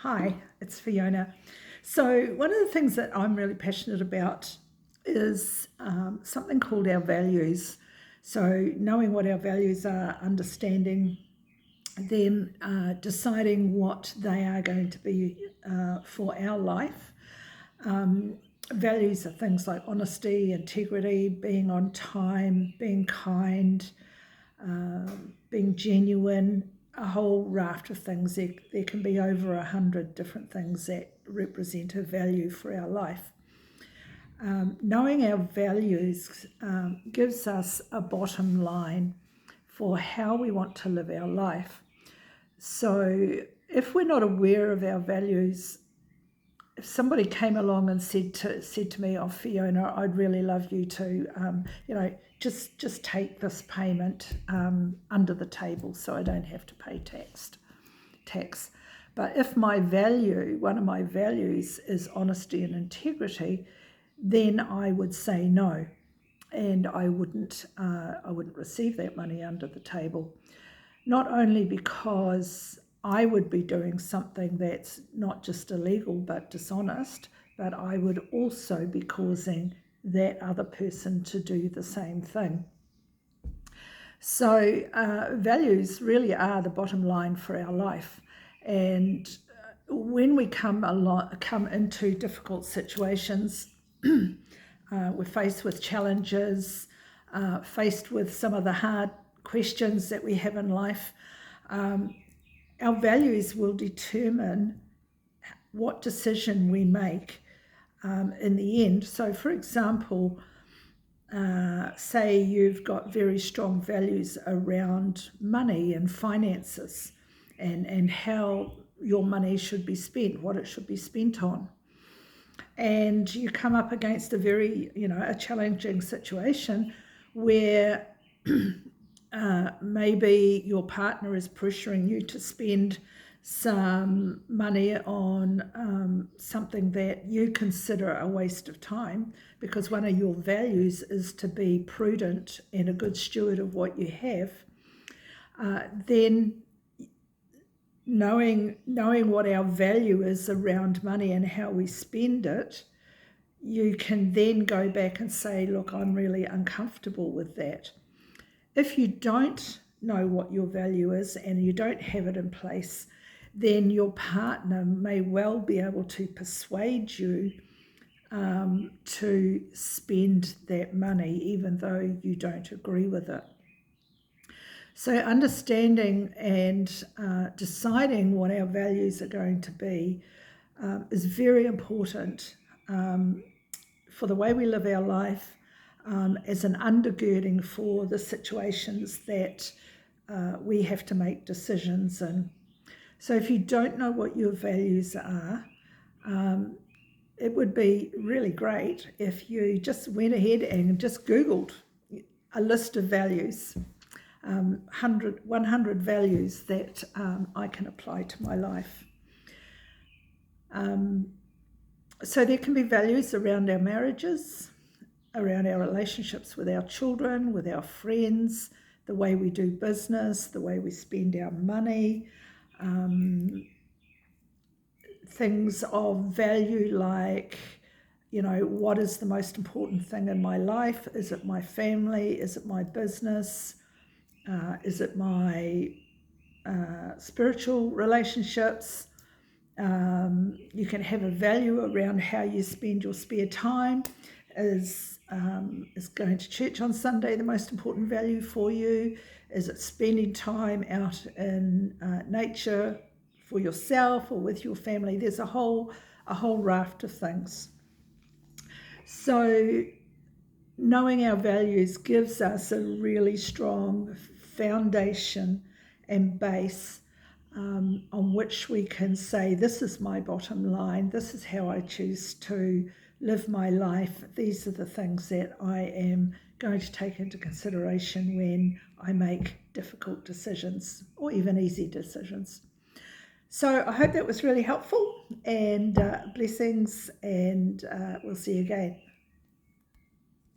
Hi, it's Fiona. So, one of the things that I'm really passionate about is something called our values. So, knowing what our values are, understanding them, deciding what they are going to be for our life. Values are things like honesty, integrity, being on time, being kind, being genuine, a whole raft of things. There can be over 100 different things that represent a value for our life. Knowing our values gives us a bottom line for how we want to live our life. So if we're not aware of our values, if somebody came along and said to me, "Oh, Fiona, I'd really love you to, just take this payment under the table, so I don't have to pay tax." But if one of my values, is honesty and integrity, then I would say no, and I wouldn't receive that money under the table. Not only because I would be doing something that's not just illegal but dishonest, but I would also be causing that other person to do the same thing. So values really are the bottom line for our life. And when we come into difficult situations, we're faced with challenges, faced with some of the hard questions that we have in life. Our values will determine what decision we make in the end. So, for example, say you've got very strong values around money and finances and how your money should be spent, what it should be spent on. And you come up against a challenging situation where maybe your partner is pressuring you to spend some money on something that you consider a waste of time, because one of your values is to be prudent and a good steward of what you have. Then knowing what our value is around money and how we spend it, you can then go back and say, look, I'm really uncomfortable with that. If you don't know what your value is and you don't have it in place, then your partner may well be able to persuade you to spend that money, even though you don't agree with it. So understanding and deciding what our values are going to be is very important for the way we live our life, as an undergirding for the situations that we have to make decisions in. So if you don't know what your values are, it would be really great if you just went ahead and just Googled a list of values, 100 values that I can apply to my life. So there can be values around our marriages, around our relationships with our children, with our friends, the way we do business, the way we spend our money, things of value like, what is the most important thing in my life? Is it my family? Is it my business? Is it my spiritual relationships? You can have a value around how you spend your spare time. Is going to church on Sunday the most important value for you? Is it spending time out in nature for yourself or with your family? There's a whole raft of things. So knowing our values gives us a really strong foundation and base on which we can say, this is my bottom line, this is how I choose to live my life, these are the things that I am going to take into consideration when I make difficult decisions or even easy decisions. So I hope that was really helpful, and blessings, and we'll see you again.